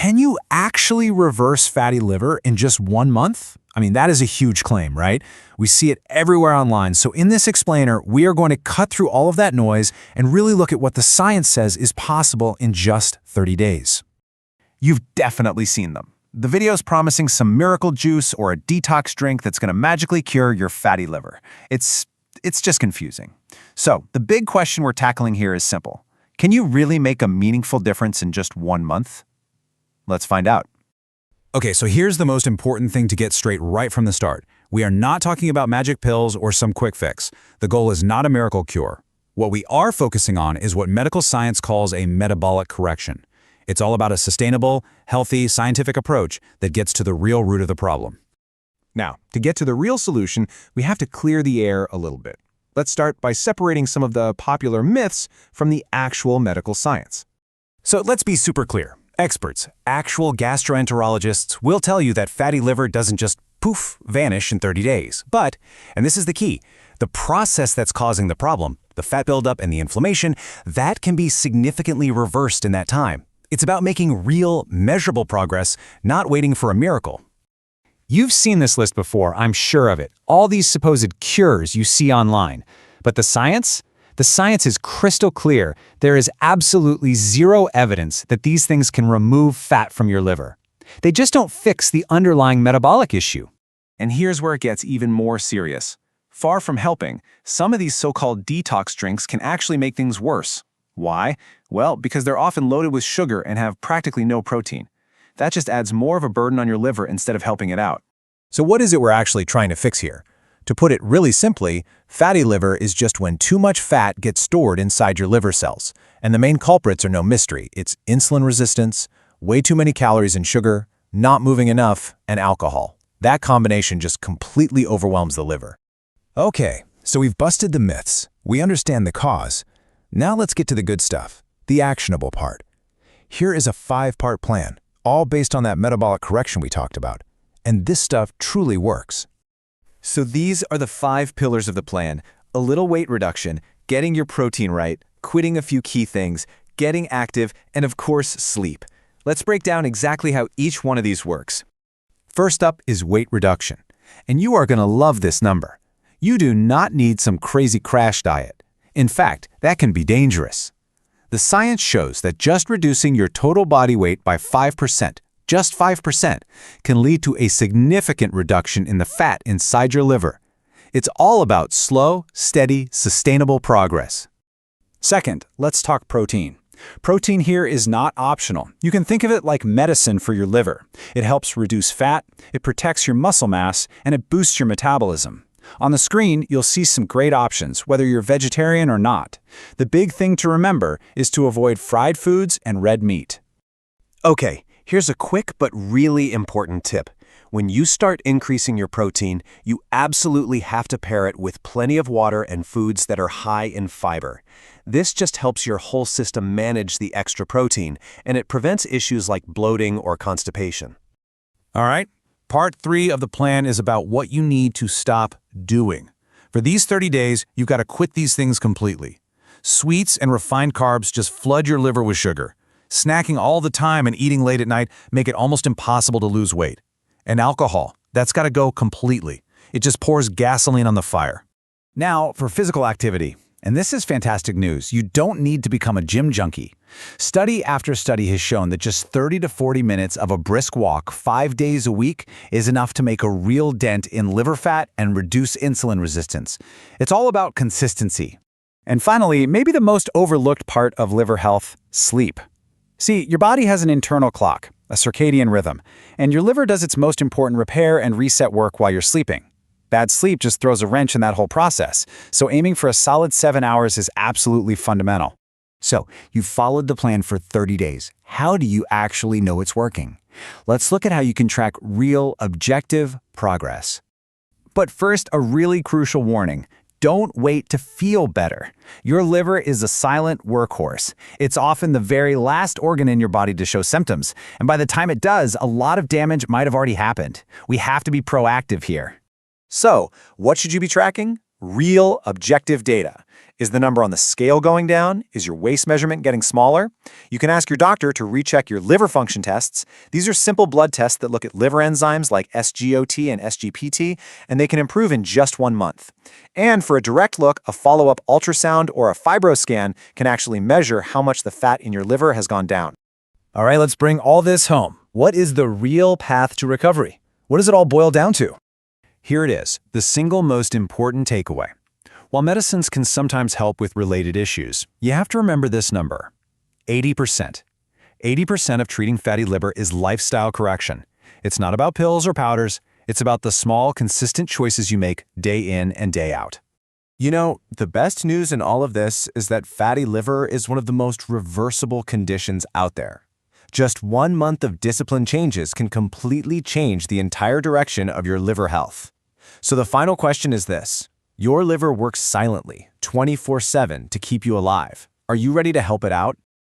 can you actually reverse fatty liver in just 1 month? I mean, that is a huge claim, right? We see it everywhere online. So in this explainer, we are going to cut through all of that noise and really look at what the science says is possible in just 30 days. You've definitely seen them. The videos promising some miracle juice or a detox drink that's going to magically cure your fatty liver. It's just confusing. So the big question we're tackling here is simple. Can you really make a meaningful difference in just 1 month? Let's find out. Okay, so here's the most important thing to get straight right from the start. We are not talking about magic pills or some quick fix. The goal is not a miracle cure. What we are focusing on is what medical science calls a metabolic correction. It's all about a sustainable, healthy, scientific approach that gets to the real root of the problem. Now, to get to the real solution, we have to clear the air a little bit. Let's start by separating some of the popular myths from the actual medical science. So let's be super clear. Experts, actual gastroenterologists, will tell you that fatty liver doesn't just poof, vanish in 30 days. But, and this is the key, the process that's causing the problem, the fat buildup and the inflammation, that can be significantly reversed in that time. It's about making real, measurable progress, not waiting for a miracle. You've seen this list before, I'm sure of it. All these supposed cures you see online. But the science? The science is crystal clear. There is absolutely zero evidence that these things can remove fat from your liver. They just don't fix the underlying metabolic issue. And here's where it gets even more serious. Far from helping, some of these so-called detox drinks can actually make things worse. Why? Well, because they're often loaded with sugar and have practically no protein. That just adds more of a burden on your liver instead of helping it out. So what is it we're actually trying to fix here? To put it really simply, fatty liver is just when too much fat gets stored inside your liver cells. And the main culprits are no mystery. It's insulin resistance, way too many calories and sugar, not moving enough, and alcohol. That combination just completely overwhelms the liver. Okay, so we've busted the myths. We understand the cause. Now let's get to the good stuff, the actionable part. Here is a 5-part plan, all based on that metabolic correction we talked about. And this stuff truly works. So these are the 5 pillars of the plan: a little weight reduction, getting your protein right, quitting a few key things, getting active, and of course, sleep. Let's break down exactly how each one of these works. First up is weight reduction. And you are going to love this number. You do not need some crazy crash diet. In fact, that can be dangerous. The science shows that just reducing your total body weight by 5%, just 5%, can lead to a significant reduction in the fat inside your liver. It's all about slow, steady, sustainable progress. Second, let's talk protein. Protein here is not optional. You can think of it like medicine for your liver. It helps reduce fat, it protects your muscle mass, and it boosts your metabolism. On the screen, you'll see some great options, whether you're vegetarian or not. The big thing to remember is to avoid fried foods and red meat. Okay, here's a quick but really important tip. When you start increasing your protein, you absolutely have to pair it with plenty of water and foods that are high in fiber. This just helps your whole system manage the extra protein, and it prevents issues like bloating or constipation. All right, part 3 of the plan is about what you need to stop doing. For these 30 days, you've got to quit these things completely. Sweets and refined carbs just flood your liver with sugar. Snacking all the time and eating late at night make it almost impossible to lose weight. And alcohol, that's got to go completely. It just pours gasoline on the fire. Now, for physical activity. And this is fantastic news. You don't need to become a gym junkie. Study after study has shown that just 30 to 40 minutes of a brisk walk 5 days a week is enough to make a real dent in liver fat and reduce insulin resistance. It's all about consistency. And finally, maybe the most overlooked part of liver health, sleep. See, your body has an internal clock, a circadian rhythm, and your liver does its most important repair and reset work while you're sleeping. Bad sleep just throws a wrench in that whole process, so aiming for a solid 7 hours is absolutely fundamental. So, you've followed the plan for 30 days. How do you actually know it's working? Let's look at how you can track real, objective progress. But first, a really crucial warning. Don't wait to feel better. Your liver is a silent workhorse. It's often the very last organ in your body to show symptoms, and by the time it does, a lot of damage might have already happened. We have to be proactive here. So, what should you be tracking? Real, objective data. Is the number on the scale going down? Is your waist measurement getting smaller? You can ask your doctor to recheck your liver function tests. These are simple blood tests that look at liver enzymes like SGOT and SGPT, and they can improve in just 1 month. And for a direct look, a follow-up ultrasound or a fibroscan can actually measure how much the fat in your liver has gone down. All right, let's bring all this home. What is the real path to recovery? What does it all boil down to? Here it is, the single most important takeaway. While medicines can sometimes help with related issues, you have to remember this number: 80%. 80% of treating fatty liver is lifestyle correction. It's not about pills or powders. It's about the small, consistent choices you make day in and day out. You know, the best news in all of this is that fatty liver is one of the most reversible conditions out there. Just 1 month of discipline changes can completely change the entire direction of your liver health. So the final question is this: your liver works silently, 24/7 to keep you alive. Are you ready to help it out?